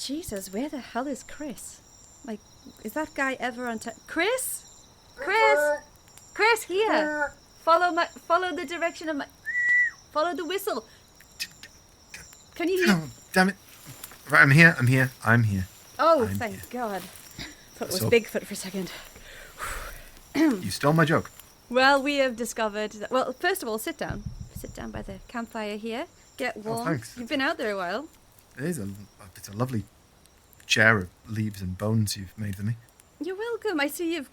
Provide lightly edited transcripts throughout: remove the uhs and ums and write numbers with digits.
Jesus, where the hell is Chris? Like, is that guy ever on time? Chris? Chris, here! Follow the direction of my... Follow the whistle. Can you hear... Oh, damn it. Right, I'm here. Oh, thank God. Thought it was Bigfoot for a second. You stole my joke. Well, we have discovered... Well, first of all, sit down. Sit down by the campfire here. Get warm. Oh, thanks. You've been out there a while. It's a lovely chair of leaves and bones you've made for me. You're welcome. I see you've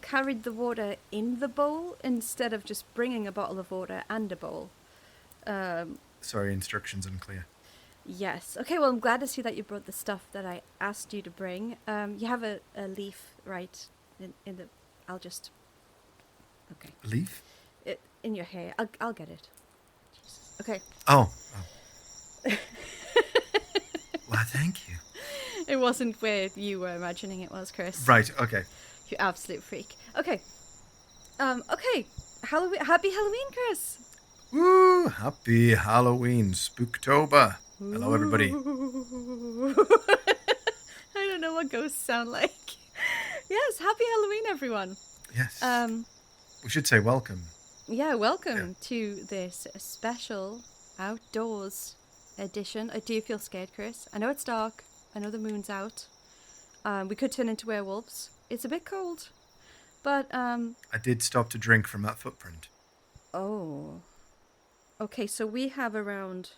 carried the water in the bowl instead of just bringing a bottle of water and a bowl. Sorry, instructions unclear. Yes. Okay, well, I'm glad to see that you brought the stuff that I asked you to bring. You have a leaf, right, in the... I'll just... Okay. A leaf? In your hair. I'll get it. Jesus. Okay. Oh. Well, thank you. It wasn't where you were imagining it was, Chris. Right, okay. You absolute freak. Okay. Okay. Happy Halloween, Chris. Woo! Happy Halloween, Spooktober. Hello, everybody. I don't know what ghosts sound like. Yes, happy Halloween, everyone. Yes. We should say welcome. Yeah, welcome to this special outdoors edition. Do you feel scared, Chris? I know it's dark. I know the moon's out. We could turn into werewolves. It's a bit cold. But, I did stop to drink from that footprint. Oh. Okay, so we have around...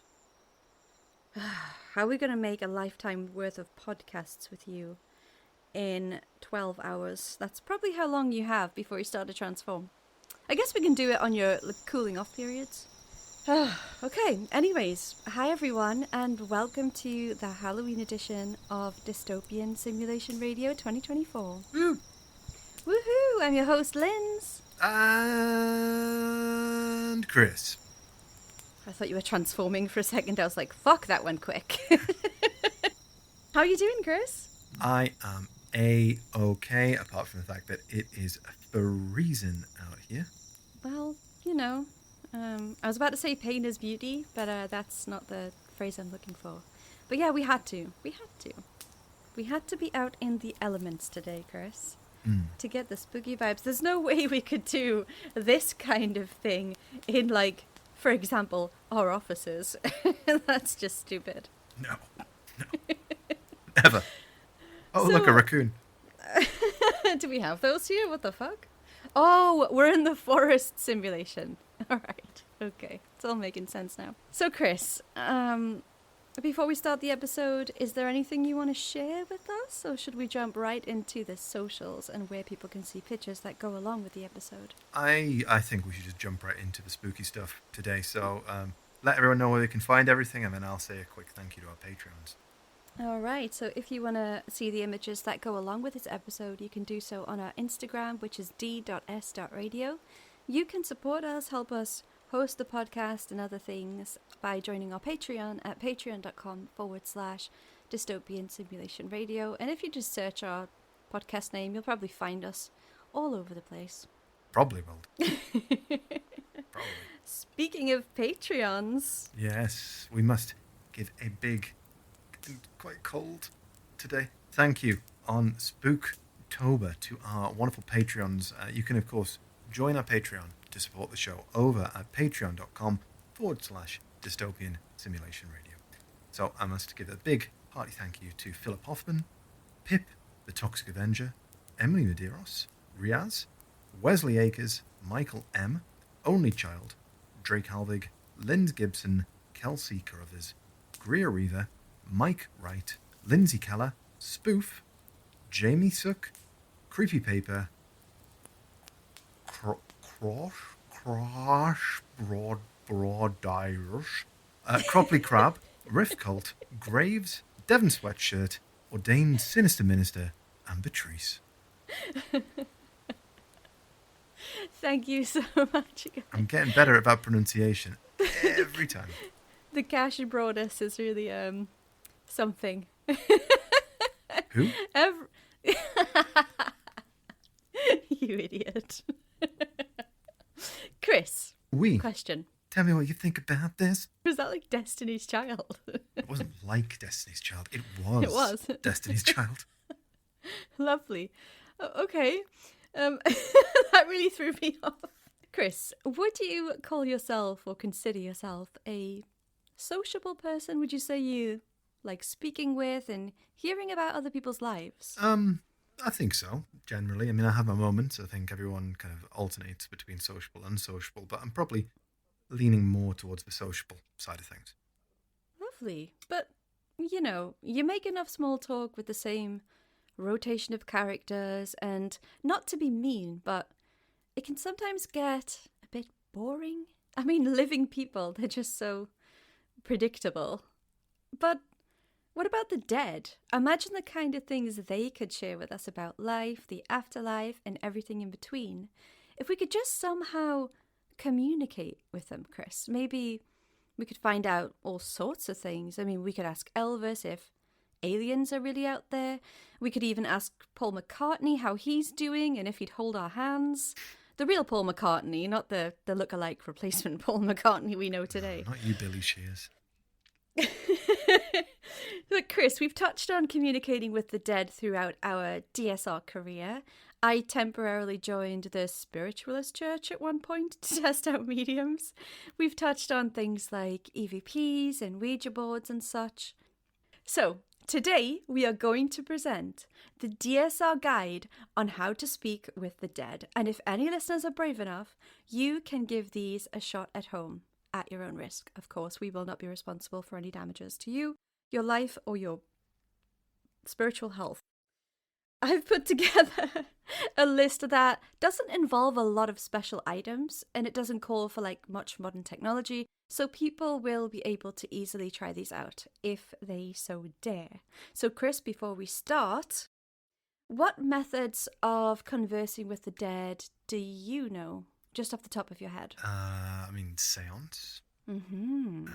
How are we going to make a lifetime worth of podcasts with you in 12 hours? That's probably how long you have before you start to transform. I guess we can do it on your cooling off periods. Okay, anyways, hi everyone, and welcome to the Halloween edition of Dystopian Simulation Radio 2024. Woo! Woohoo! I'm your host, Linz. And Chris. I thought you were transforming for a second. I was like, fuck, that went quick. How are you doing, Chris? I am A-okay, apart from the fact that it is freezing out here. Well, you know, I was about to say pain is beauty, but that's not the phrase I'm looking for. But yeah, we had to. We had to be out in the elements today, Chris, to get the spooky vibes. There's no way we could do this kind of thing in, like, for example, our offices. That's just stupid. No. Never. Oh, look, a raccoon. Do we have those here? What the fuck? Oh, we're in the forest simulation. All right. Okay. It's all making sense now. So, Chris, before we start the episode, is there anything you want to share with us? Or should we jump right into the socials and where people can see pictures that go along with the episode? I think we should just jump right into the spooky stuff today. So let everyone know where they can find everything, and then I'll say a quick thank you to our Patreons. All right, so if you want to see the images that go along with this episode, you can do so on our Instagram, which is d.s.radio. You can support us, help us host the podcast and other things by joining our Patreon at patreon.com/dystopian simulation radio. And if you just search our podcast name, you'll probably find us all over the place. Probably will. Probably. Speaking of Patreons. Yes, we must give a big... quite cold today. Thank you on Spooktober to our wonderful Patreons. You can, of course, join our Patreon to support the show over at patreon.com/dystopian simulation radio. So I must give a big hearty thank you to Philip Hoffman, Pip, the Toxic Avenger, Emily Medeiros, Riaz, Wesley Akers, Michael M, Only Child, Drake Halvig, Lind Gibson, Kelsey Carruthers, Greer Reaver, Mike Wright, Lindsay Keller, Spoof, Jamie Sook, Creepy Paper, Crosh, Broad Cropley Crab, Riff Cult, Graves, Devon Sweatshirt, Ordained Sinister Minister, and Patrice. Thank you so much, guys. I'm getting better at that pronunciation every time. The cash you brought us is really something. Who? You idiot. Chris. Oui. Question. Tell me what you think about this. Was that like Destiny's Child? It wasn't like Destiny's Child. It It was. Destiny's Child. Lovely. Okay. That really threw me off. Chris, would you call yourself or consider yourself a sociable person? Would you say you like speaking with and hearing about other people's lives? I think so, generally. I mean, I have my moments. I think everyone kind of alternates between sociable and unsociable, but I'm probably leaning more towards the sociable side of things. Lovely. But, you know, you make enough small talk with the same rotation of characters, and not to be mean, but it can sometimes get a bit boring. I mean, living people, they're just so predictable. But what about the dead? Imagine the kind of things they could share with us about life, the afterlife, and everything in between. If we could just somehow communicate with them, Chris, maybe we could find out all sorts of things. I mean, we could ask Elvis if aliens are really out there. We could even ask Paul McCartney how he's doing and if he'd hold our hands. The real Paul McCartney, not the look-alike replacement Paul McCartney we know today. Not you, Billy Shears. Look, Chris, we've touched on communicating with the dead throughout our DSR career. I temporarily joined the spiritualist church at one point to test out mediums. We've touched on things like EVPs and Ouija boards and such. So, today we are going to present the DSR guide on how to speak with the dead. And if any listeners are brave enough, you can give these a shot at home at your own risk. Of course, we will not be responsible for any damages to you, your life, or your spiritual health. I've put together a list that doesn't involve a lot of special items, and it doesn't call for like much modern technology, so people will be able to easily try these out if they so dare. So Chris, before we start, what methods of conversing with the dead do you know, just off the top of your head? I mean, seance. Mm-hmm.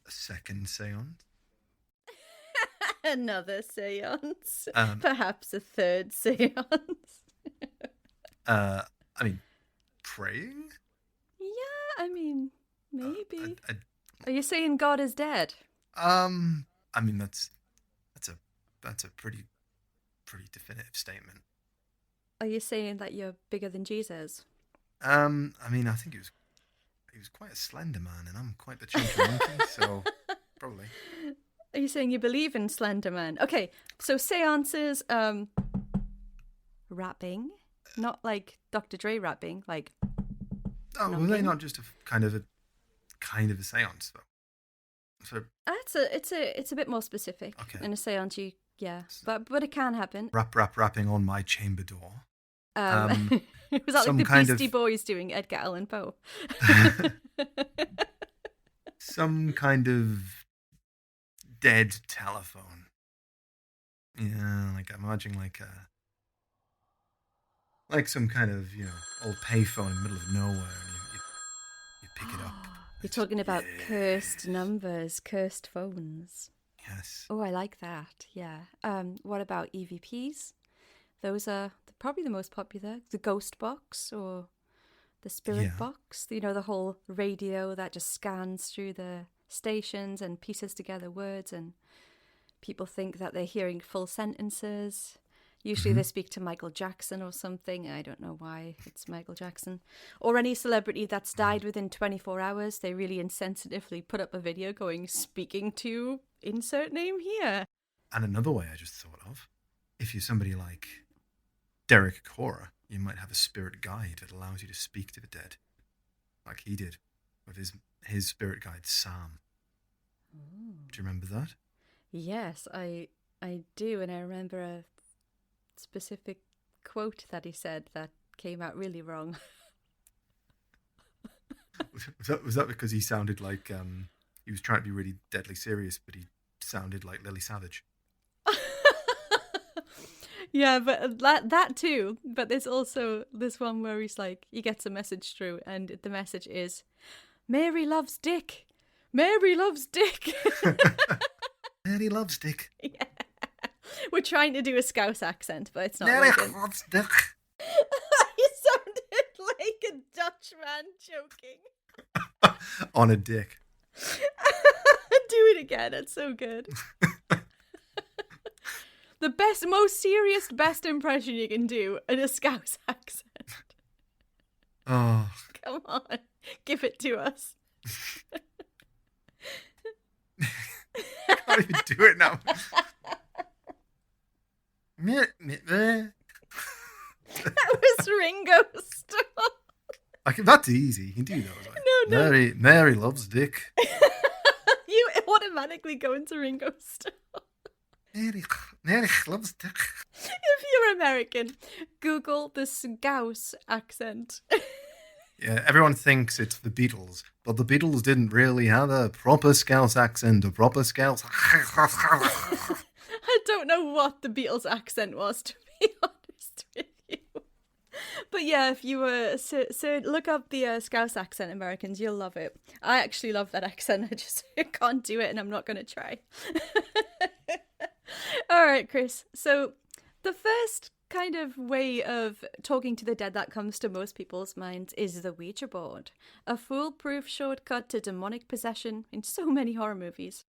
A second seance. Another seance. Perhaps a third seance. I mean, praying? Yeah, I mean, maybe. I Are you saying God is dead? I mean, that's a pretty definitive statement. Are you saying that you're bigger than Jesus? I mean, I think he was quite a slender man, and I'm quite the chunky monkey, so probably. Are you saying you believe in Slender Man? Okay, so seances, rapping, not like Dr. Dre rapping, like. Oh, were they not just a kind of a seance though? So it's a bit more specific. Okay. In a seance, but it can happen. Rapping on my chamber door. Was that like the Beastie Boys doing Edgar Allan Poe? Some kind of dead telephone. Yeah, like imagine like some kind of, old payphone in the middle of nowhere, and you pick it up. You're talking about cursed numbers, cursed phones. Yes. Oh, I like that. Yeah. What about EVPs? Those are probably the most popular. The ghost box or the spirit box. The whole radio that just scans through the stations and pieces together words, and people think that they're hearing full sentences. Usually they speak to Michael Jackson or something. I don't know why it's Michael Jackson. Or any celebrity that's died within 24 hours. They really insensitively put up a video going, speaking to insert name here. And another way I just thought of, if you're somebody like Derek Cora, you might have a spirit guide that allows you to speak to the dead, like he did with his spirit guide, Sam. Ooh. Do you remember that? Yes, I do, and I remember a specific quote that he said that came out really wrong. was that because he sounded like he was trying to be really deadly serious, but he sounded like Lily Savage? Yeah, but that too. But there's also this one where he's like, he gets a message through, and the message is, Mary loves Dick. Mary loves Dick. Mary loves Dick. Yeah. We're trying to do a Scouse accent, but it's not Mary working. loves Dick. You sounded like a Dutch man joking. On a dick. Do it again. It's so good. The best, most serious, best impression you can do in a Scouse accent. Oh. Come on, give it to us. I can't even do it now. That was Ringo Starr. That's easy. You can do those. Like, No. Mary loves Dick. You automatically go into Ringo Starr. Mary loves Dick. If you're American, Google the Scouse accent. Yeah, everyone thinks it's the Beatles, but the Beatles didn't really have a proper Scouse accent, a proper Scouse. I don't know what the Beatles accent was, to be honest with you. But yeah, if you were look up the Scouse accent, Americans, you'll love it. I actually love that accent. I just can't do it, and I'm not going to try. All right, Chris. So the first kind of way of talking to the dead that comes to most people's minds is the Ouija board, a foolproof shortcut to demonic possession in so many horror movies.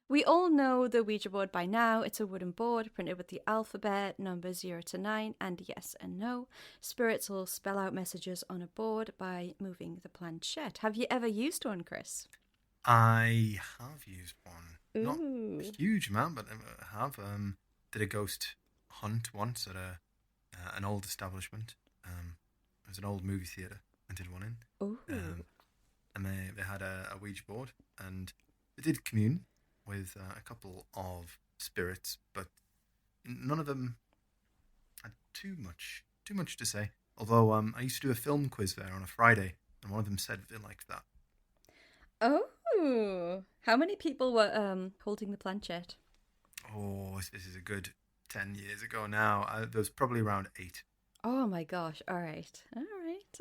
We all know the Ouija board by now. It's a wooden board printed with the alphabet, numbers 0 to 9, and yes and no. Spirits will spell out messages on a board by moving the planchette. Have you ever used one, Chris? I have used one. Ooh. Not a huge amount, but I have. Did a ghost hunt once at an old establishment. It was an old movie theatre. I did one in. Ooh. And they had a Ouija board, and they did commune with a couple of spirits, but none of them had too much to say. Although I used to do a film quiz there on a Friday, and one of them said they liked that. Oh, how many people were holding the planchette? Oh, this is a good 10 years ago now. There was probably around 8. Oh my gosh! All right.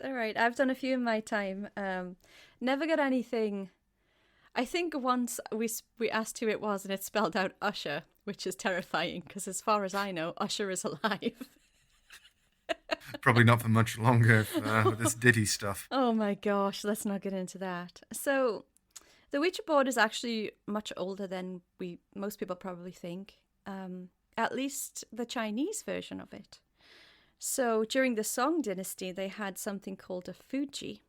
I've done a few in my time. Never got anything. I think once we asked who it was, and it spelled out Usher, which is terrifying because, as far as I know, Usher is alive. Probably not for much longer with this Diddy stuff. Oh my gosh! Let's not get into that. So, the Ouija board is actually much older than most people probably think. At least the Chinese version of it. So during the Song dynasty, they had something called a Fuji,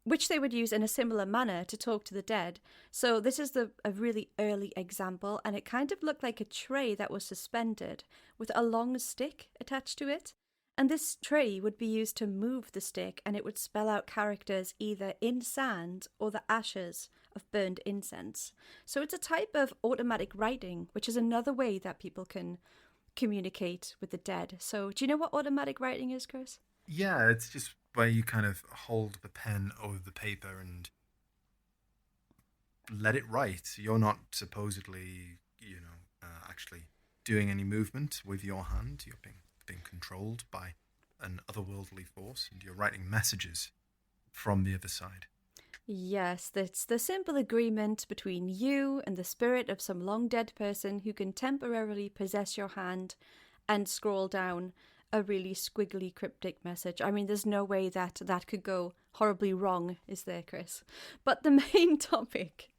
which they would use in a similar manner to talk to the dead. So this is a really early example, and it kind of looked like a tray that was suspended with a long stick attached to it. And this tray would be used to move the stick, and it would spell out characters either in sand or the ashes of burned incense. So it's a type of automatic writing, which is another way that people can communicate with the dead. So do you know what automatic writing is, Chris? Yeah, it's just where you kind of hold the pen over the paper and let it write. You're not supposedly, actually doing any movement with your hand. You're being controlled by an otherworldly force, and you're writing messages from the other side. Yes, that's the simple agreement between you and the spirit of some long dead person who can temporarily possess your hand and scroll down a really squiggly cryptic message. I mean, there's no way that could go horribly wrong, is there, Chris? But the main topic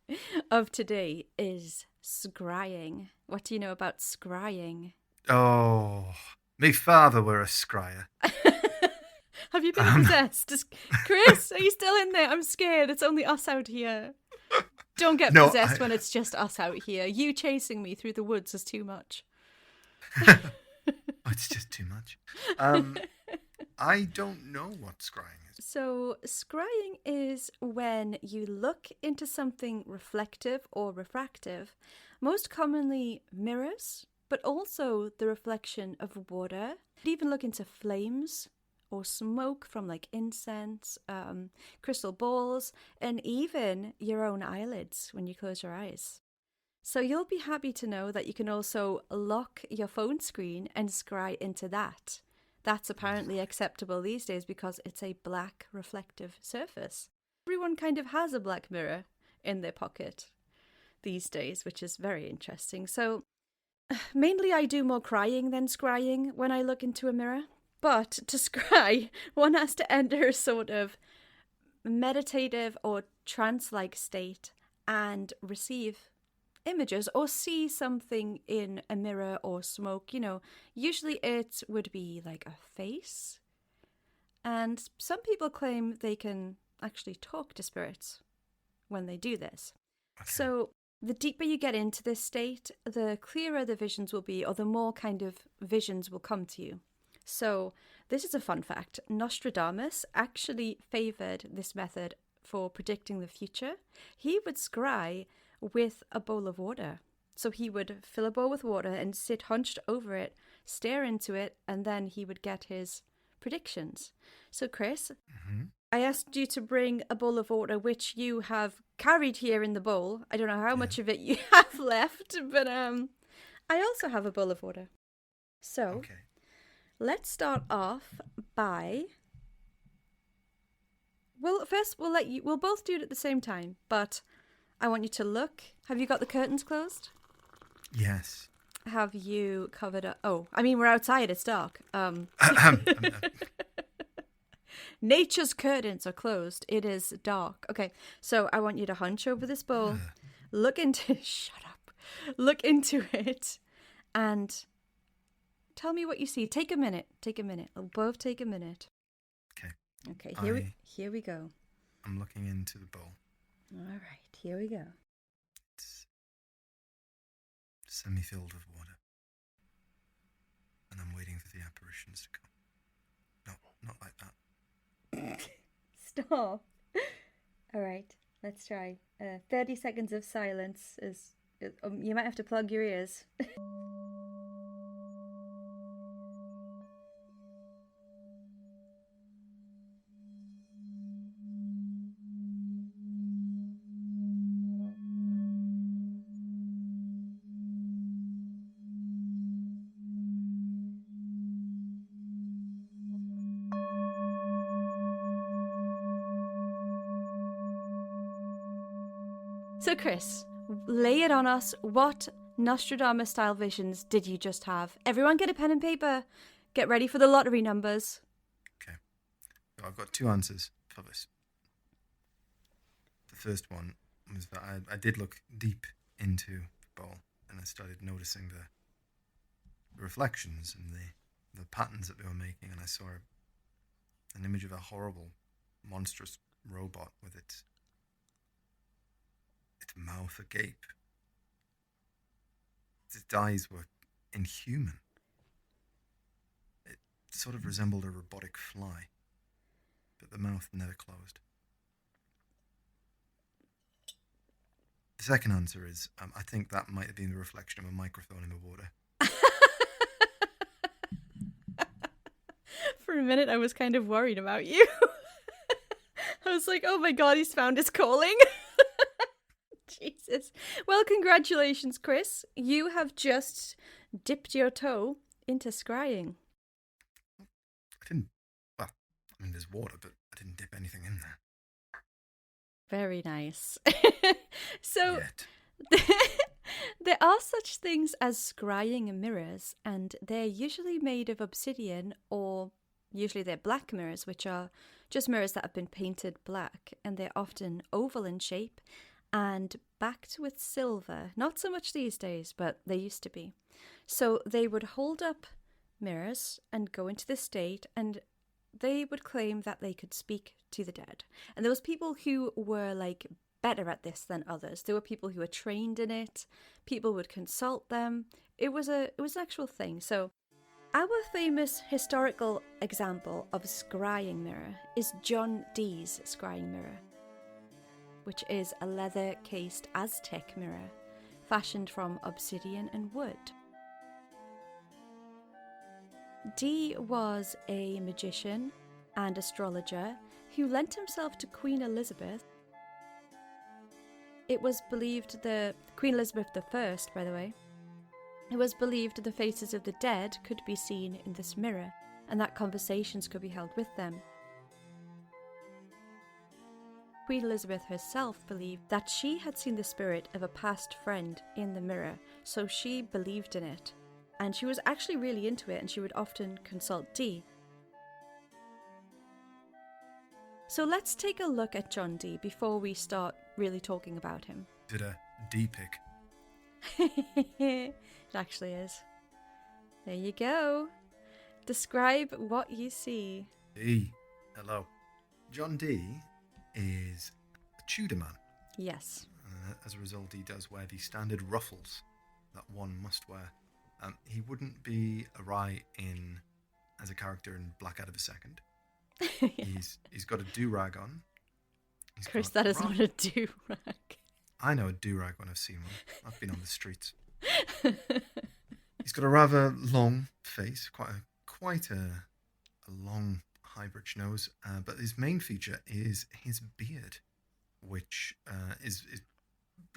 of today is scrying. What do you know about scrying? Oh, my father were a scryer. Have you been possessed? Chris, are you still in there? I'm scared. It's only us out here. Don't get possessed when it's just us out here. You chasing me through the woods is too much. It's just too much. I don't know what scrying is. So scrying is when you look into something reflective or refractive, most commonly mirrors, but also the reflection of water. You even look into flames or smoke from like incense, crystal balls, and even your own eyelids when you close your eyes. So you'll be happy to know that you can also lock your phone screen and scry into that. That's apparently acceptable these days because it's a black reflective surface. Everyone kind of has a black mirror in their pocket these days, which is very interesting. So mainly I do more crying than scrying when I look into a mirror. But to scry, one has to enter a sort of meditative or trance-like state and receive images or see something in a mirror or smoke, usually it would be like a face. And some people claim they can actually talk to spirits when they do this. Okay. So the deeper you get into this state, the clearer the visions will be, or the more kind of visions will come to you. So this is a fun fact. Nostradamus actually favored this method for predicting the future. He would scry with a bowl of water. So he would fill a bowl with water and sit hunched over it, stare into it, and then he would get his predictions. So Chris, I asked you to bring a bowl of water, which you have carried here in the bowl. I don't know how much of it you have left, but I also have a bowl of water. So let's start off by... Well, first we'll both do it at the same time, but I want you to look. Have you got the curtains closed? Yes. Have you covered up? Oh, I mean, we're outside. It's dark. Nature's curtains are closed. It is dark. Okay, so I want you to hunch over this bowl, look into... Shut up. Look into it, and tell me what you see. Take a minute. We'll both take a minute. Okay, here we go. I'm looking into the bowl. All right, here we go. It's semi-filled with water. And I'm waiting for the apparitions to come. No, not like that. Stop. All right, let's try. 30 seconds of silence is... you might have to plug your ears. So Chris, lay it on us. What Nostradamus-style visions did you just have? Everyone get a pen and paper. Get ready for the lottery numbers. Okay. So I've got two answers for this. The first one was that I did look deep into the bowl and I started noticing the reflections and the patterns that they were making, and I saw an image of a horrible, monstrous robot with its mouth agape. Its eyes were inhuman. It sort of resembled a robotic fly, but the mouth never closed. The second answer is, I think that might have been the reflection of a microphone in the water. For a minute, I was kind of worried about you. I was like, oh my God, he's found his calling. Jesus. Well, congratulations, Chris. You have just dipped your toe into scrying. I didn't, well, I mean, there's water, but I didn't dip anything in there. Very nice. So, Yet. there are such things as scrying mirrors, and they're usually made of obsidian, or usually they're black mirrors, which are just mirrors that have been painted black, and they're often oval in shape and backed with silver. Not so much these days, but they used to be. So they would hold up mirrors and go into the state, and they would claim that they could speak to the dead. And there was people who were like better at this than others. There were people who were trained in it. People would consult them. It was an actual thing. So our famous historical example of a scrying mirror is John Dee's scrying mirror, which is a leather-cased Aztec mirror fashioned from obsidian and wood. Dee was a magician and astrologer who lent himself to Queen Elizabeth. It was believed Queen Elizabeth I, by the way, it was believed the faces of the dead could be seen in this mirror, and that conversations could be held with them. Queen Elizabeth herself believed that she had seen the spirit of a past friend in the mirror, so she believed in it. And she was actually really into it, and she would often consult Dee. So let's take a look at John Dee before we start really talking about him. Did a D pick? It actually is. There you go. Describe what you see. Dee. Hello. John Dee is a Tudor man. Yes. As a result, he does wear the standard ruffles that one must wear. He wouldn't be awry in as a character in Blackadder II. He's got a do-rag on. Chris, that is not a do-rag. I know a do-rag when I've seen one. I've been on the streets. He's got a rather long face, quite a long high-bridge nose, but his main feature is his beard, which is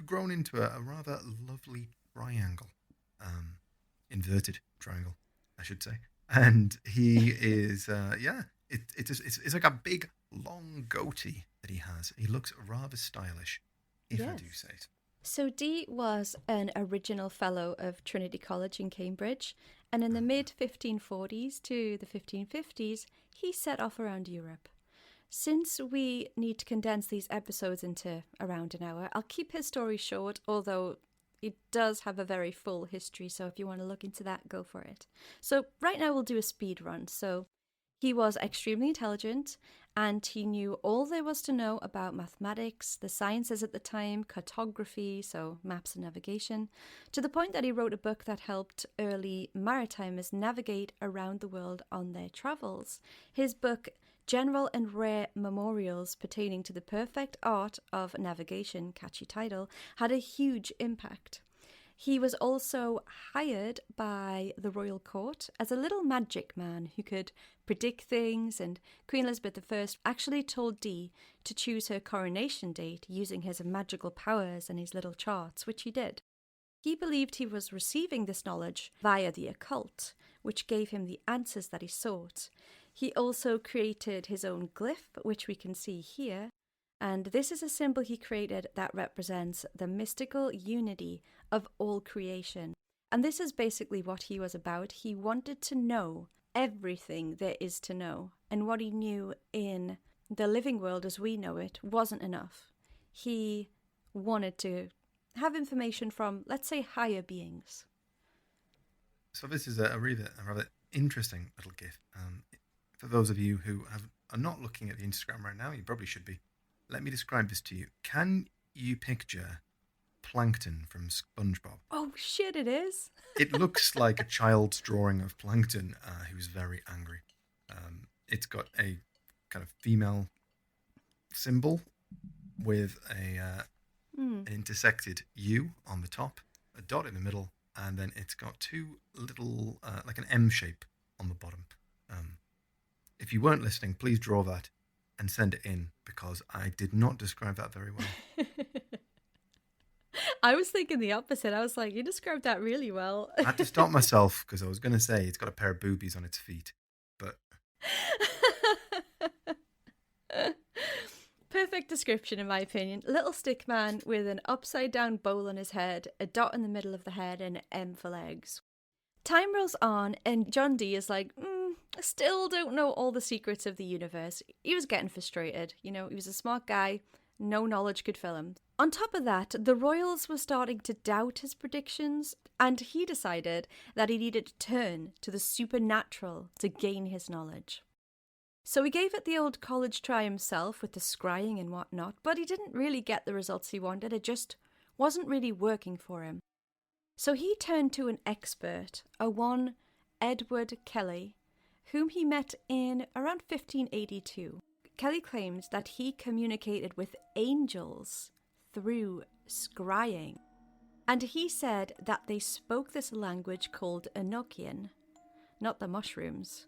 grown into a rather lovely triangle, inverted triangle, I should say. And he is, it's like a big long goatee that he has. He looks rather stylish, if I do say so. So Dee was an original fellow of Trinity College in Cambridge, and in the mid-1540s to the 1550s, he set off around Europe. Since we need to condense these episodes into around an hour, I'll keep his story short, although it does have a very full history, so if you want to look into that, go for it. So right now we'll do a speed run. So he was extremely intelligent, and he knew all there was to know about mathematics, the sciences at the time, cartography, so maps and navigation, to the point that he wrote a book that helped early maritimers navigate around the world on their travels. His book, General and Rare Memorials Pertaining to the Perfect Art of Navigation, catchy title, had a huge impact. He was also hired by the royal court as a little magic man who could predict things, and Queen Elizabeth I actually told Dee to choose her coronation date using his magical powers and his little charts, which he did. He believed he was receiving this knowledge via the occult, which gave him the answers that he sought. He also created his own glyph, which we can see here, and this is a symbol he created that represents the mystical unity of all creation. And this is basically what he was about. He wanted to know everything there is to know, and what he knew in the living world as we know it wasn't enough. He wanted to have information from, let's say, higher beings. So this is a rather interesting little GIF. For those of you who are not looking at the Instagram right now, you probably should be. Let me describe this to you. Can you picture Plankton from SpongeBob? Oh shit, it is. It looks like a child's drawing of Plankton who's very angry. It's got a kind of female symbol with an intersected U on the top, a dot in the middle, and then it's got two little, like an M shape on the bottom. If you weren't listening, please draw that and send it in, because I did not describe that very well. I was thinking the opposite. I was like, you described that really well. I had to stop myself because I was going to say it's got a pair of boobies on its feet, but... Perfect description, in my opinion. Little stick man with an upside-down bowl on his head, a dot in the middle of the head, and an M for legs. Time rolls on, and John Dee is like, I still don't know all the secrets of the universe. He was getting frustrated. You know, he was a smart guy. No knowledge could fill him. On top of that, the royals were starting to doubt his predictions, and he decided that he needed to turn to the supernatural to gain his knowledge. So he gave it the old college try himself with the scrying and whatnot, but he didn't really get the results he wanted. It just wasn't really working for him. So he turned to an expert, a one Edward Kelly, whom he met in around 1582. Kelly claimed that he communicated with angels through scrying, and he said that they spoke this language called Enochian, not the mushrooms,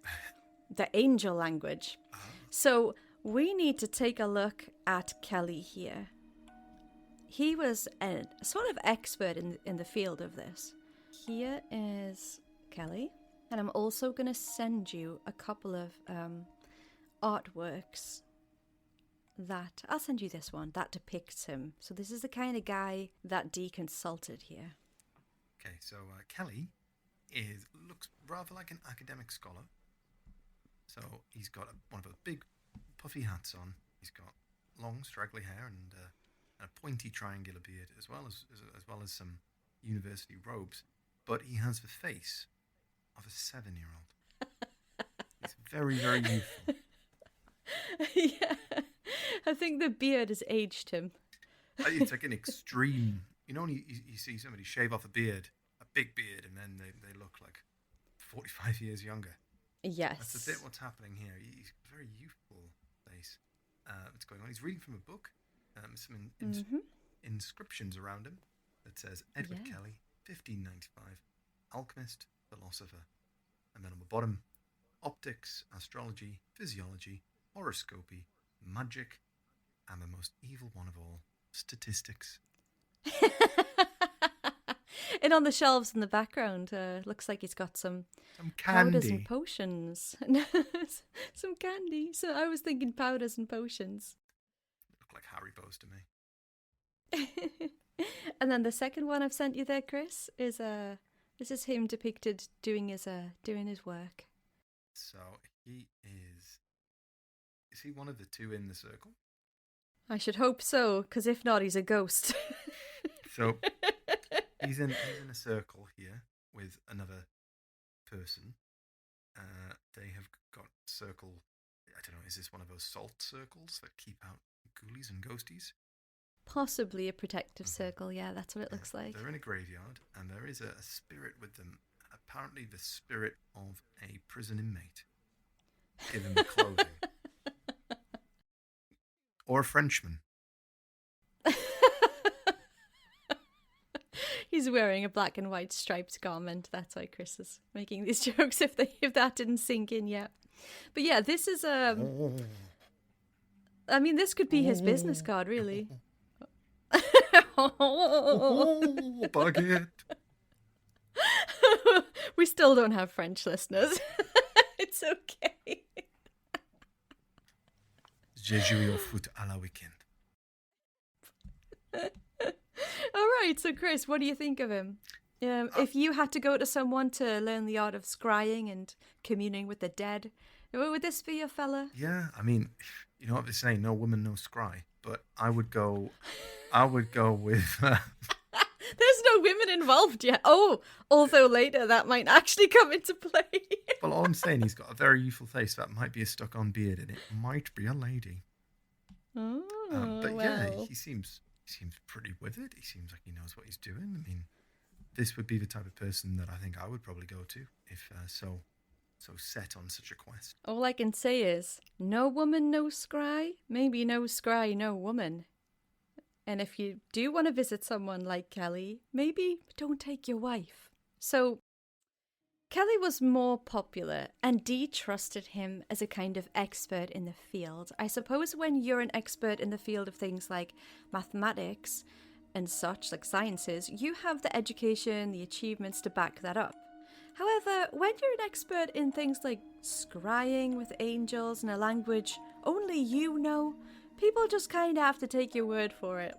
the angel language. So we need to take a look at Kelly here. He was a sort of expert in the field of this. Here is Kelly, and I'm also going to send you a couple of artworks that... I'll send you this one that depicts him. So this is the kind of guy that Dee consulted here. Okay, so Kelly looks rather like an academic scholar. So he's got one of those big puffy hats on. He's got long straggly hair and a pointy triangular beard, as well as some university robes, but he has the face of a 7-year-old. He's very, very youthful. Yeah. I think the beard has aged him. It's like an extreme... You know when you see somebody shave off a big beard, and then they look like 45 years younger? Yes. That's a bit what's happening here. He's a very youthful face. What's going on? He's reading from a book. Some inscriptions around him that says Edward Kelly, 1595, alchemist, philosopher. And then on the bottom, optics, astrology, physiology, horoscopy, magic, and the most evil one of all, statistics. And on the shelves in the background, looks like he's got some candy. Powders and potions. Some candy. So I was thinking powders and potions. Look like Haribo's to me. And then the second one I've sent you there, Chris, is this is him depicted doing his work. So he is he one of the two in the circle? I should hope so, because if not, he's a ghost. So he's in a circle here with another person. They have got circle. I don't know. Is this one of those salt circles that keep out ghoulies and ghosties? Possibly a protective circle. Yeah, that's what it looks like. They're in a graveyard, and there is a spirit with them. Apparently, the spirit of a prison inmate. Given the clothing. Or a Frenchman. He's wearing a black and white striped garment. That's why Chris is making these jokes. If that didn't sink in yet, but yeah, this is I mean, this could be his business card, really. Baguette. We still don't have French listeners. It's okay. Je joue au foot à la weekend. All right, so Chris, what do you think of him? If you had to go to someone to learn the art of scrying and communing with the dead, would this be your fella? Yeah, I mean, you know what they say, no woman, no scry. But I would go with... There's no women involved yet. Oh, although later that might actually come into play. Well, all I'm saying, he's got a very youthful face. That might be a stuck-on beard, and it might be a lady. Oh, but well. yeah, he seems pretty with it. He seems like he knows what he's doing. I mean, this would be the type of person that I think I would probably go to if so set on such a quest. All I can say is, no woman, no scry. Maybe no scry, no woman. And if you do want to visit someone like Kelly, maybe don't take your wife. So, Kelly was more popular, and Dee trusted him as a kind of expert in the field. I suppose when you're an expert in the field of things like mathematics and such, like sciences, you have the education, the achievements to back that up. However, when you're an expert in things like scrying with angels in a language only you know, people just kind of have to take your word for it.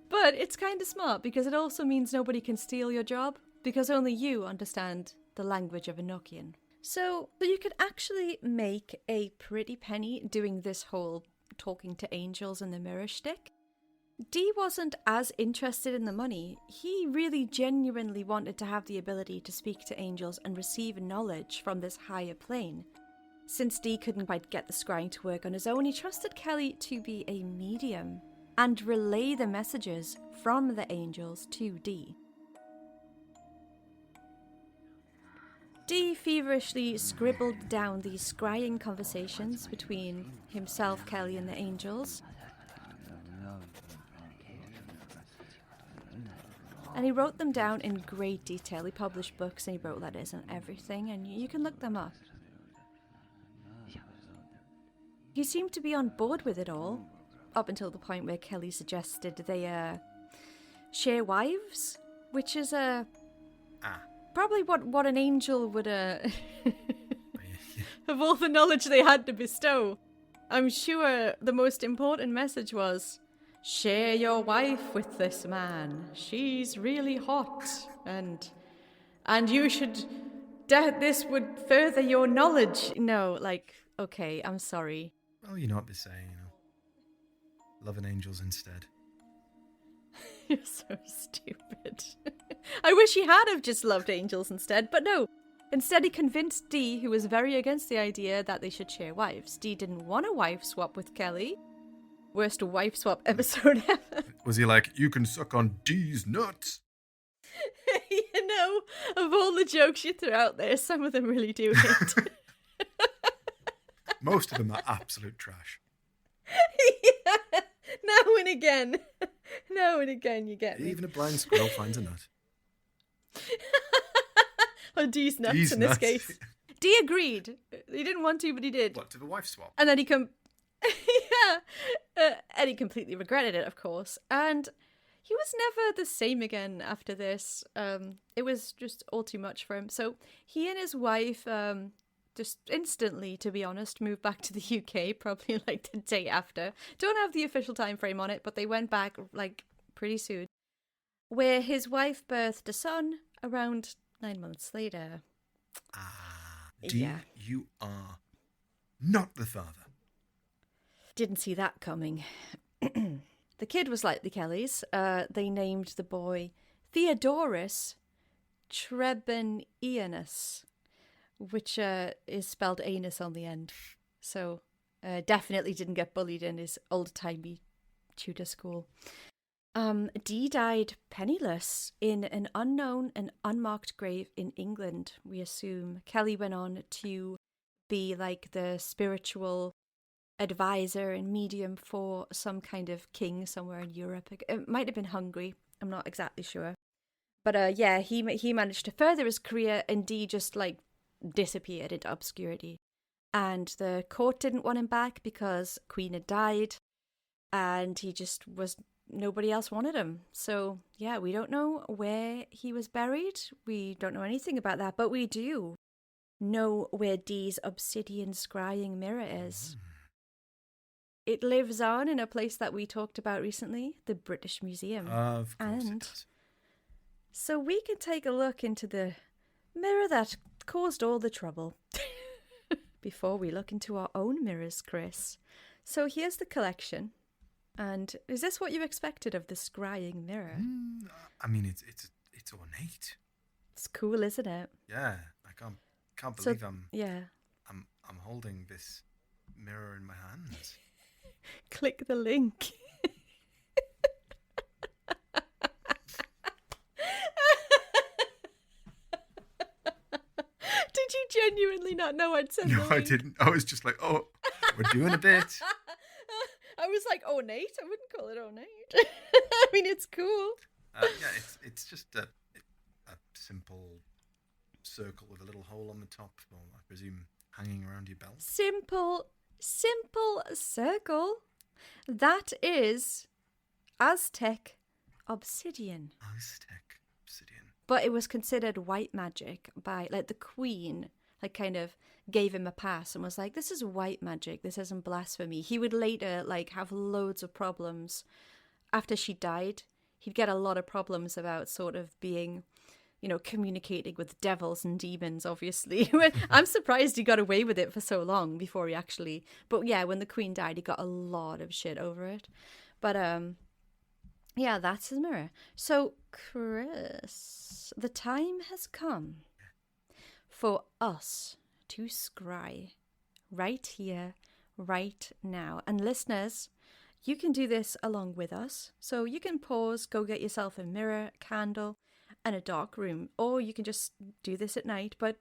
But it's kind of smart because it also means nobody can steal your job because only you understand the language of Enochian. So you could actually make a pretty penny doing this whole talking to angels in the mirror shtick. Dee wasn't as interested in the money. He really genuinely wanted to have the ability to speak to angels and receive knowledge from this higher plane. Since Dee couldn't quite get the scrying to work on his own, he trusted Kelly to be a medium and relay the messages from the angels to Dee. Dee feverishly scribbled down these scrying conversations between himself, Kelly, and the angels. And he wrote them down in great detail. He published books and he wrote letters and everything, and you can look them up. He seemed to be on board with it all, up until the point where Kelly suggested they share wives, which is probably what an angel would of all the knowledge they had to bestow. I'm sure the most important message was, share your wife with this man. She's really hot, and you should. This would further your knowledge. No, like, okay, I'm sorry. Well, you know what they say, Loving angels instead. You're so stupid. I wish he had have just loved angels instead, but no. Instead, he convinced Dee, who was very against the idea that they should share wives. Dee didn't want a wife swap with Kelly. Worst wife swap episode ever. Was he like, you can suck on Dee's nuts? You know, of all the jokes you threw out there, some of them really do hit. Most of them are absolute trash. Yeah. Now and again. Now and again you get me. Even a blind squirrel finds a nut. Oh, Dee's nuts Dee's in this nuts. case. Dee agreed. He didn't want to, but he did. What, to the wife swap? And then he and he completely regretted it, of course. And he was never the same again after this. It was just all too much for him. So he and his wife just instantly, to be honest, moved back to the UK, probably like the day after. Don't have the official time frame on it, but they went back like pretty soon. Where his wife birthed a son around 9 months later. Dee, Yeah. you are not the father. Didn't see that coming. The kid was like the Kellys. They named the boy Theodorus Trebenianus, which is spelled anus on the end. So definitely didn't get bullied in his old-timey Tudor school. Dee died penniless in an unknown and unmarked grave in England, we assume. Kelly went on to be like the spiritual advisor and medium for some kind of king somewhere in Europe. It might have been Hungary. I'm not exactly sure. But yeah, he managed to further his career, and Dee just like disappeared into obscurity. And the court didn't want him back because Queen had died, and he just was... Nobody else wanted him. So, yeah, we don't know where he was buried. We don't know anything about that, but we do know where Dee's obsidian scrying mirror is. It lives on in a place that we talked about recently, the British Museum. Of course it And does. so we can take a look into the mirror that caused all the trouble before we look into our own mirrors, Chris. So here's the collection. And is this what you expected of the scrying mirror? I mean, it's ornate. It's cool, isn't it? Yeah, I can't believe I'm holding this mirror in my hands. Click the link. Did you genuinely not know I'd send the No, link? I didn't. I was just like, oh, we're doing a bit. I was like, ornate? I wouldn't call it ornate. I mean, it's cool. Yeah, it's just a simple circle with a little hole on the top, or I presume hanging around your belt. Simple circle. That is Aztec obsidian. Aztec obsidian. But it was considered white magic by, like, the Queen, like, kind of gave him a pass and was like, this is white magic, this isn't blasphemy. He would later, like, have loads of problems. After she died, he'd get a lot of problems about sort of being, you know, communicating with devils and demons, obviously. I'm surprised he got away with it for so long before he actually... But yeah, when the Queen died, he got a lot of shit over it. But, yeah, that's his mirror. So, Chris, the time has come for us to scry right here, right now. And listeners, you can do this along with us. So you can pause, go get yourself a mirror, a candle, and a dark room. Or you can just do this at night. But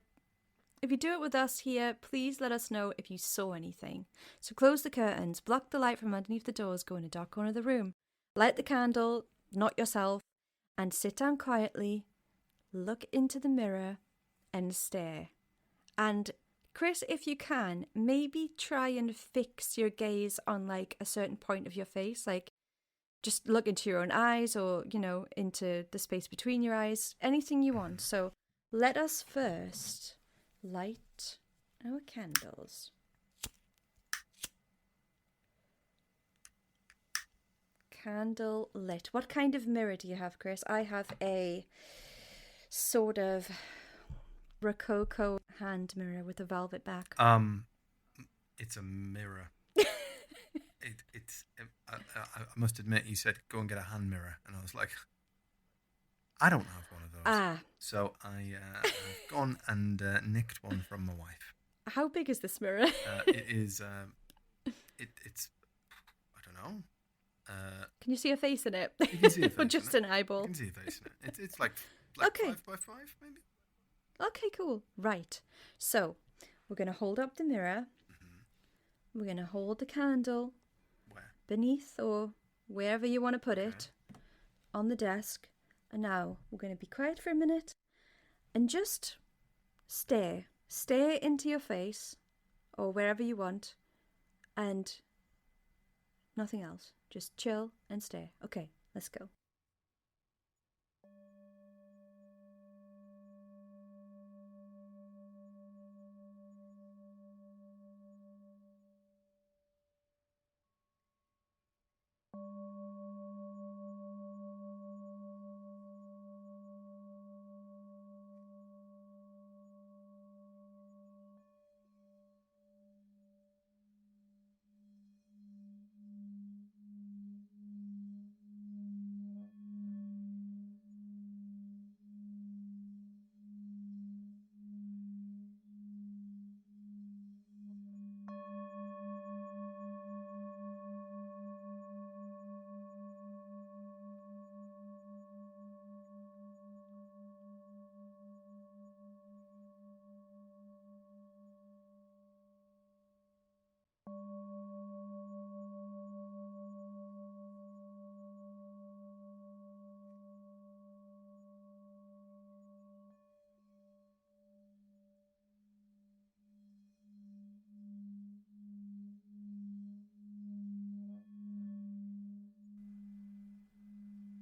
if you do it with us here, please let us know if you saw anything. So close the curtains, block the light from underneath the doors, go in a dark corner of the room, light the candle, not yourself, and sit down quietly, look into the mirror, and stare. And Chris, if you can, maybe try and fix your gaze on like a certain point of your face. Like just look into your own eyes or, you know, into the space between your eyes. Anything you want. So let us first light our candles. Candle lit. What kind of mirror do you have, Chris? I have a sort of Rococo hand mirror with a velvet back. It's a mirror. It's I must admit, you said go and get a hand mirror, and I was like, I don't have one of those. Ah. So I have gone and nicked one from my wife. How big is this mirror? It is. It's. I don't know. Can you see a face in it? You can see a face or just in an eyeball? You can see a face in it. It's like Okay. 5x5 maybe. Okay, cool. Right. So we're gonna hold up the mirror. We're gonna hold the candle Where? beneath or wherever you want to put it on the desk. And now we're going to be quiet for a minute and just stare into your face or wherever you want and nothing else. Just chill and stare. Okay, let's go.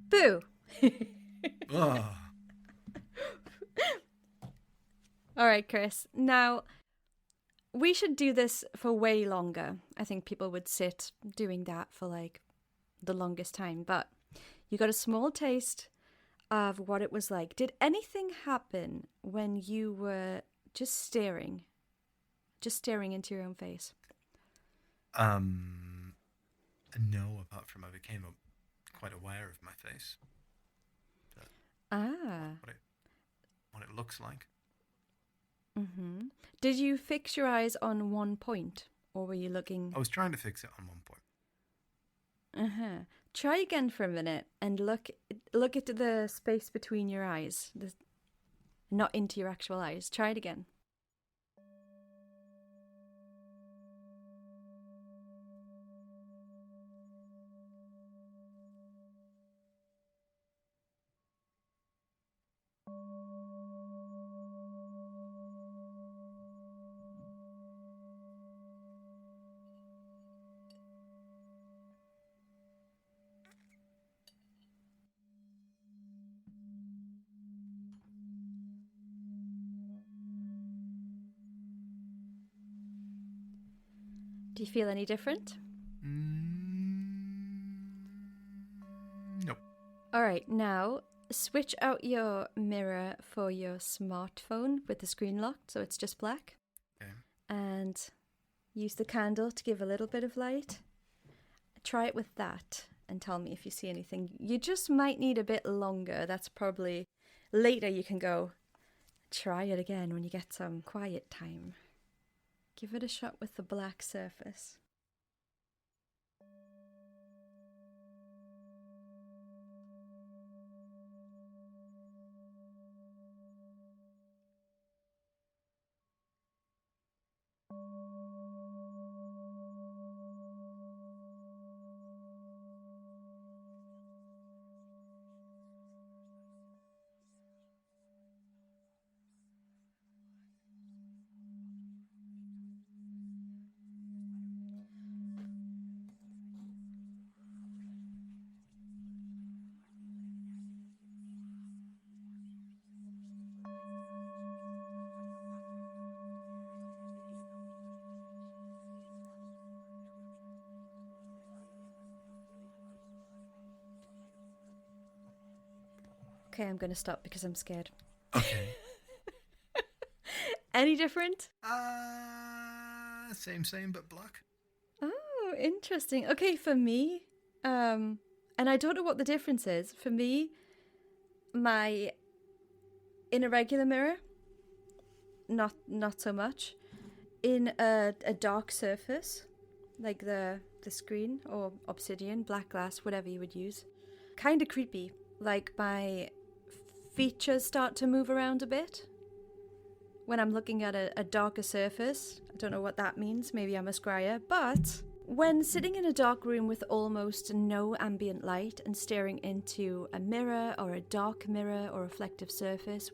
Boo! Oh. All right, Chris. Now, we should do this for way longer. I think people would sit doing that for like the longest time. But you got a small taste of what it was like. Did anything happen when you were just staring into your own face? No, apart from I became quite aware of my face. What it looks like. Mm-hmm. Did you fix your eyes on one point, or were you looking? I was trying to fix it on one point. Uh-huh. Try again for a minute and look at the space between your eyes, not into your actual eyes. Try it again. Do you feel any different? Nope. All right, now switch out your mirror for your smartphone with the screen locked, so it's just black. Okay. And use the candle to give a little bit of light. Try it with that and tell me if you see anything. You just might need a bit longer. That's probably later you can go try it again when you get some quiet time. Give it a shot with the black surface. Okay, I'm going to stop because I'm scared. Okay. Any different? Same, but black. Oh, interesting. Okay, for me, And I don't know what the difference is. For me, in a regular mirror, not so much. In a dark surface, like the screen or obsidian, black glass, whatever you would use, kind of creepy. Like my features start to move around a bit when I'm looking at a darker surface. I don't know what that means. Maybe I'm a scryer. But when sitting in a dark room with almost no ambient light and staring into a mirror or a dark mirror or reflective surface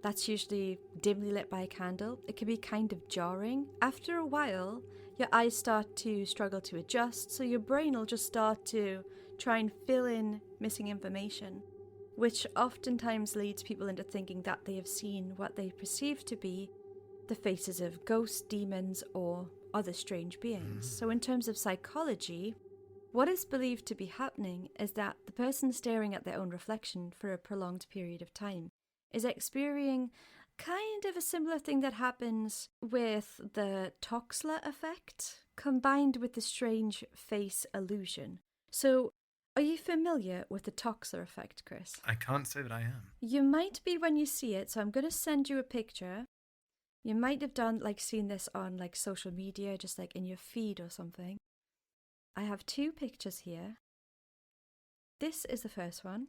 that's usually dimly lit by a candle, it can be kind of jarring. After a while, your eyes start to struggle to adjust, so your brain will just start to try and fill in missing information, which oftentimes leads people into thinking that they have seen what they perceive to be the faces of ghosts, demons, or other strange beings. So in terms of psychology, what is believed to be happening is that the person staring at their own reflection for a prolonged period of time is experiencing kind of a similar thing that happens with the Toxler effect, combined with the strange face illusion. So, are you familiar with the Toxler effect, Chris? I can't say that I am. You might be when you see it, so I'm going to send you a picture. You might have seen this on social media, just in your feed or something. I have two pictures here. This is the first one.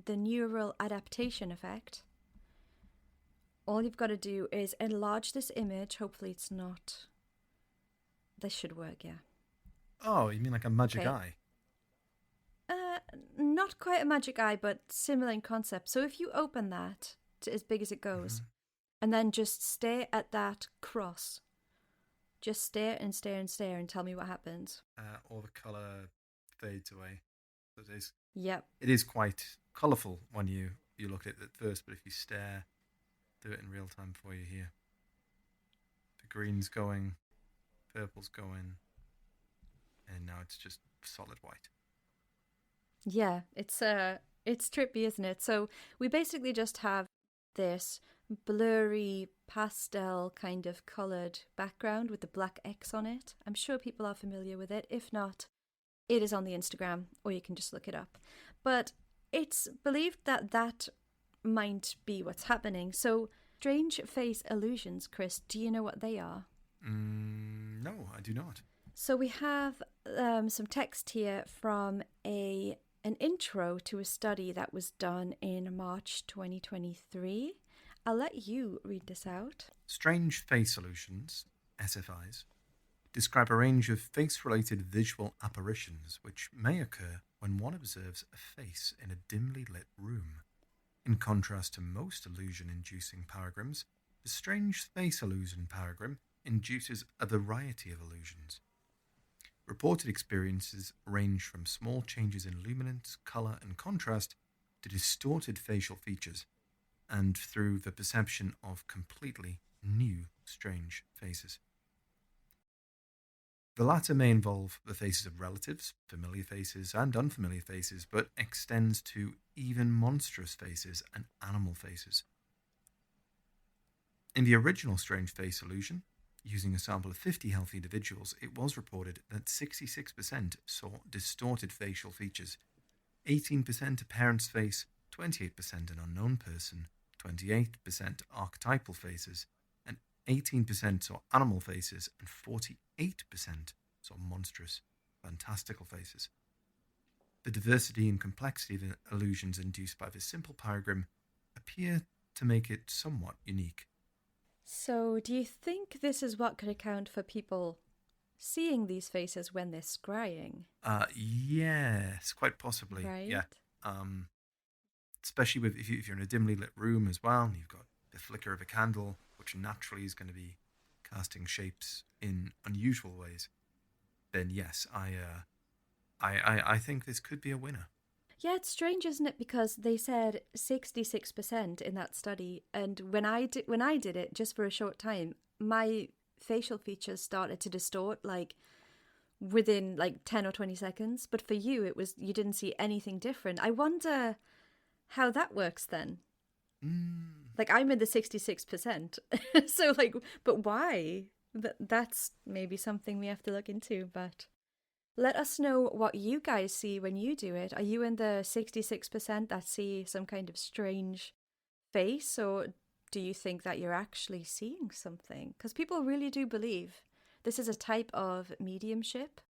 The neural adaptation effect. All you've got to do is enlarge this image. Hopefully it's not... This should work, yeah. Oh, you mean like a magic eye? Not quite a magic eye, but similar in concept. So if you open that to as big as it goes, and then just stare at that cross. Just stare and stare and stare and tell me what happens. All the colour fades away. So Yep. It is quite colourful when you look at it at first, but if you stare, do it in real time for you here. The green's going, purple's going, and now it's just solid white. Yeah, it's trippy, isn't it? So we basically just have this blurry pastel kind of coloured background with the black X on it. I'm sure people are familiar with it. If not, it is on the Instagram, or you can just look it up. But it's believed that might be what's happening. So, strange face illusions, Chris, do you know what they are? No, I do not. So we have some text here from an intro to a study that was done in March 2023. I'll let you read this out. Strange face illusions, SFIs, describe a range of face-related visual apparitions which may occur when one observes a face in a dimly lit room. In contrast to most illusion-inducing paragrams, the strange face illusion paragram induces a variety of illusions. Reported experiences range from small changes in luminance, colour and contrast to distorted facial features, and through the perception of completely new strange faces. The latter may involve the faces of relatives, familiar faces and unfamiliar faces, but extends to even monstrous faces and animal faces. In the original strange face illusion, using a sample of 50 healthy individuals, it was reported that 66% saw distorted facial features, 18% a parent's face, 28% an unknown person, 28% archetypal faces, and 18% saw animal faces, and 48% saw monstrous, fantastical faces. The diversity and complexity of the illusions induced by this simple paragram appear to make it somewhat unique. So, do you think this is what could account for people seeing these faces when they're scrying? Yes, quite possibly. Right? Yeah. Especially if you're in a dimly lit room as well, and you've got the flicker of a candle, which naturally is going to be casting shapes in unusual ways. Then yes, I think this could be a winner. Yeah, it's strange, isn't it? Because they said 66% in that study, and when I did it just for a short time, my facial features started to distort within 10 or 20 seconds. But for you, you didn't see anything different. I wonder how that works then. I'm in the 66%. So but why? That's maybe something we have to look into, but Let us know what you guys see when you do it. Are you in the 66% that see some kind of strange face, or do you think that you're actually seeing something? Because people really do believe this is a type of mediumship,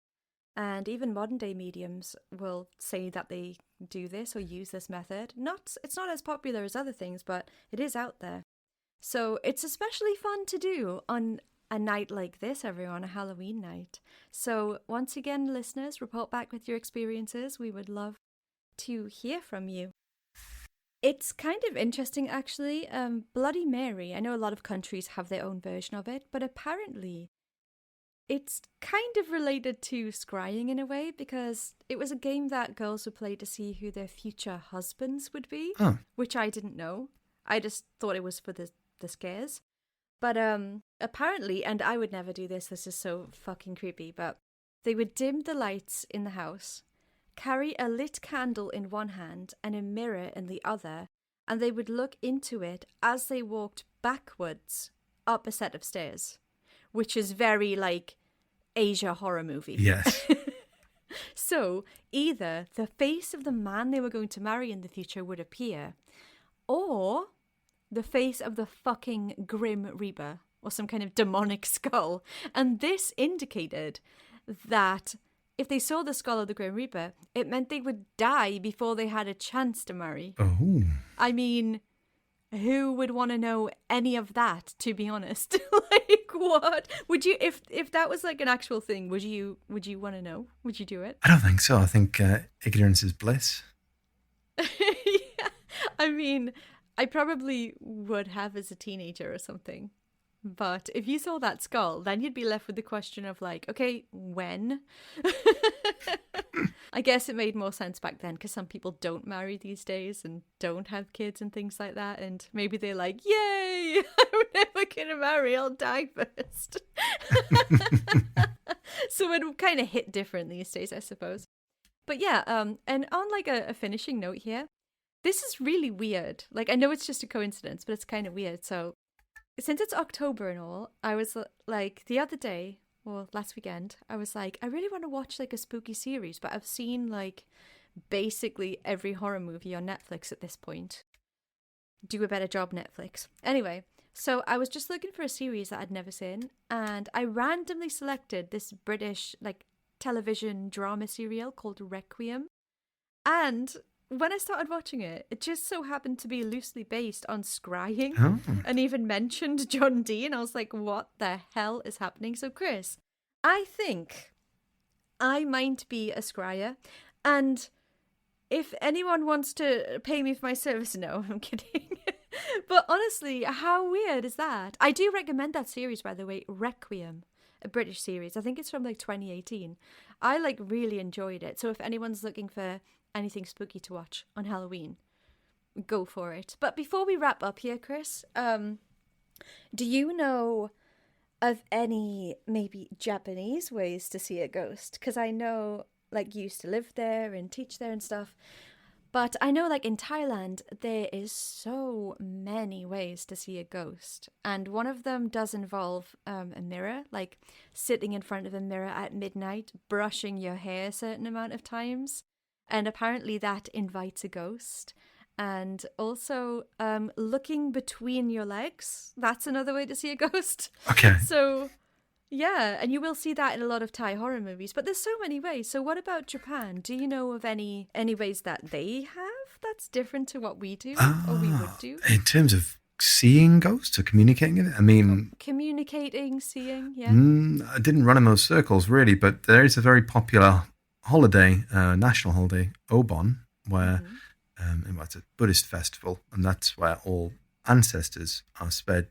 and even modern day mediums will say that they do this or use this method. It's not as popular as other things, but it is out there. So it's especially fun to do on a night like this, everyone, a Halloween night. So once again, listeners, report back with your experiences. We would love to hear from you. It's kind of interesting, actually. Bloody Mary, I know a lot of countries have their own version of it, but apparently it's kind of related to scrying in a way, because it was a game that girls would play to see who their future husbands would be, which I didn't know. I just thought it was for the scares. But apparently, and I would never do this is so fucking creepy, but they would dim the lights in the house, carry a lit candle in one hand and a mirror in the other, and they would look into it as they walked backwards up a set of stairs, which is very like Asia horror movie. Yes. So either the face of the man they were going to marry in the future would appear, or the face of the fucking Grim Reaper, or some kind of demonic skull. And this indicated that if they saw the skull of the Grim Reaper, it meant they would die before they had a chance to marry. Oh. I mean, who would want to know any of that, to be honest? Like, what? Would you, if that was like an actual thing, would you want to know? Would you do it? I don't think so. I think ignorance is bliss. Yeah. I mean, I probably would have as a teenager or something. But if you saw that skull, then you'd be left with the question of like, okay, when? I guess it made more sense back then because some people don't marry these days and don't have kids and things like that. And maybe they're like, yay, I'm never going to marry, I'll die first. So it kind of hit different these days, I suppose. But yeah, and on like a finishing note here, this is really weird. Like, I know it's just a coincidence, but it's kind of weird. So, since it's October and all, I was like, the other day, or last weekend, I was like, I really want to watch like a spooky series, but I've seen like basically every horror movie on Netflix at this point. Do a better job, Netflix. Anyway, so I was just looking for a series that I'd never seen, and I randomly selected this British like television drama serial called Requiem. And when I started watching it, it just so happened to be loosely based on scrying and even mentioned John Dee. And I was like, what the hell is happening? So, Chris, I think I might be a scryer. And if anyone wants to pay me for my service, no, I'm kidding. But honestly, how weird is that? I do recommend that series, by the way, Requiem, a British series. I think it's from like 2018. I like really enjoyed it. So if anyone's looking for anything spooky to watch on Halloween, go for it. But before we wrap up here, Chris, do you know of any maybe Japanese ways to see a ghost? Because I know like you used to live there and teach there and stuff, but I know like in Thailand there is so many ways to see a ghost, and one of them does involve a mirror, like sitting in front of a mirror at midnight, brushing your hair a certain amount of times. And apparently that invites a ghost. And also looking between your legs. That's another way to see a ghost. Okay. So, yeah. And you will see that in a lot of Thai horror movies. But there's so many ways. So what about Japan? Do you know of any ways that they have that's different to what we do or we would do? In terms of seeing ghosts or communicating with it? I mean... Communicating, seeing, yeah. I didn't run in those circles, really. But there is a very popular holiday, national holiday, Obon, where it's a Buddhist festival, and that's where all ancestors are spared.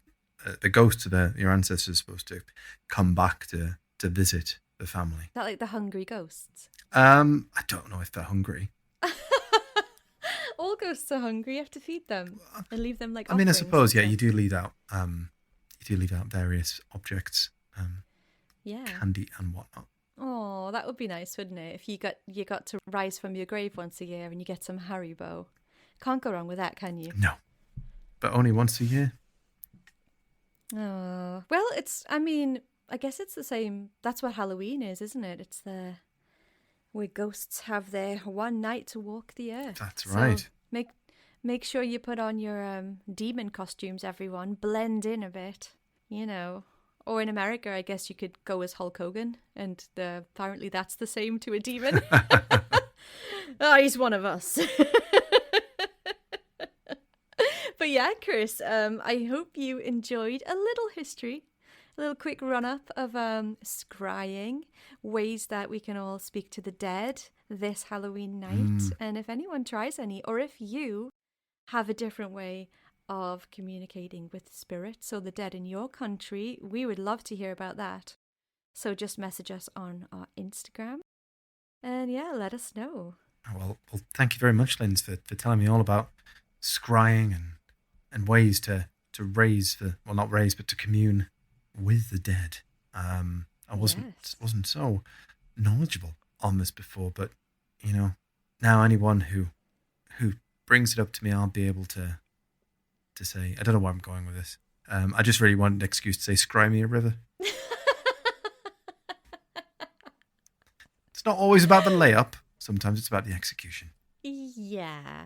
The ghosts of your ancestors are supposed to come back to visit the family. Is that like the hungry ghosts? I don't know if they're hungry. All ghosts are hungry. You have to feed them and leave them like. I mean, I suppose, yeah, you do leave out various objects, candy and whatnot. Oh, that would be nice, wouldn't it? If you got to rise from your grave once a year and you get some Haribo. Can't go wrong with that, can you? No. But only once a year. Oh, well, I guess it's the same. That's what Halloween is, isn't it? It's the where ghosts have their one night to walk the earth. That's right. So make sure you put on your demon costumes, everyone. Blend in a bit, you know. Or in America, I guess you could go as Hulk Hogan, and apparently that's the same to a demon. He's one of us. But yeah, Chris, I hope you enjoyed a little history, a little quick run-up of scrying, ways that we can all speak to the dead this Halloween night. And if anyone tries any, or if you have a different way of communicating with spirits or the dead in your country, we would love to hear about that. So just message us on our Instagram. And yeah, let us know. Well, thank you very much, Linz, for telling me all about scrying and ways to raise not raise, but to commune with the dead. I wasn't so knowledgeable on this before, but you know, now anyone who brings it up to me, I'll be able to say, I don't know where I'm going with this. I just really want an excuse to say, scry me a river. It's not always about the layup. Sometimes it's about the execution. Yeah.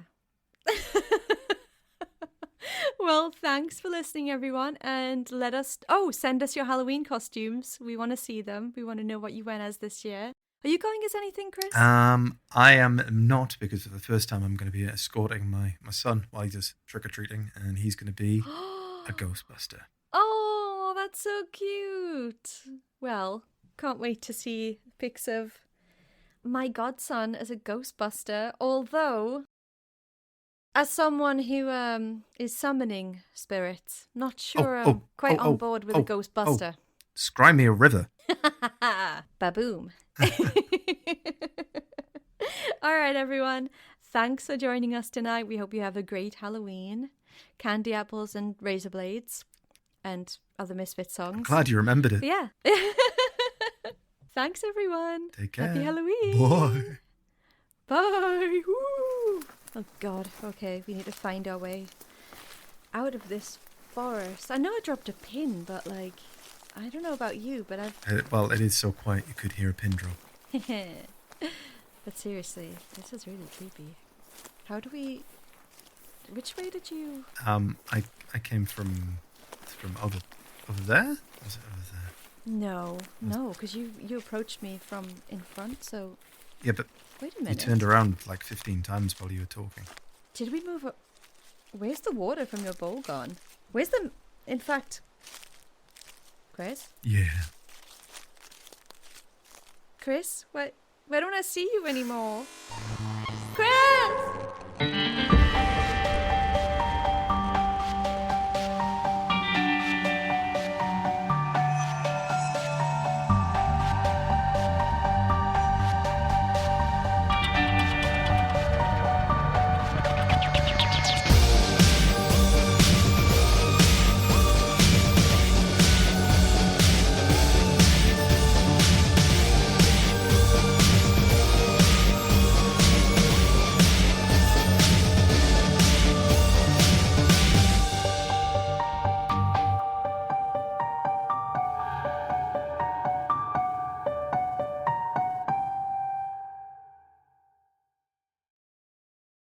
Well, thanks for listening, everyone. And send us your Halloween costumes. We want to see them. We want to know what you went as this year. Are you going as anything, Chris? I am not, because for the first time I'm going to be escorting my son while he does trick-or-treating, and he's going to be a Ghostbuster. Oh, that's so cute. Well, can't wait to see pics of my godson as a Ghostbuster, although as someone who is summoning spirits, not sure I'm quite on board with a Ghostbuster. Scry me a river. Baboom. All right, everyone. Thanks for joining us tonight. We hope you have a great Halloween. Candy apples and razor blades and other Misfit songs. I'm glad you remembered it. Yeah. Thanks, everyone. Take care. Happy Halloween. Bye. Bye. Woo. Oh, God. Okay, we need to find our way out of this forest. I know I dropped a pin, but, like, I don't know about you, but well, it is so quiet you could hear a pin drop. But seriously, this is really creepy. Which way did you... I came from over there? Was it over there? No, because you approached me from in front, so... Yeah, but wait a minute. You turned around like 15 times while you were talking. Did we move up? Where's the water from your bowl gone? In fact... Chris? Yeah. Chris, why don't I see you anymore?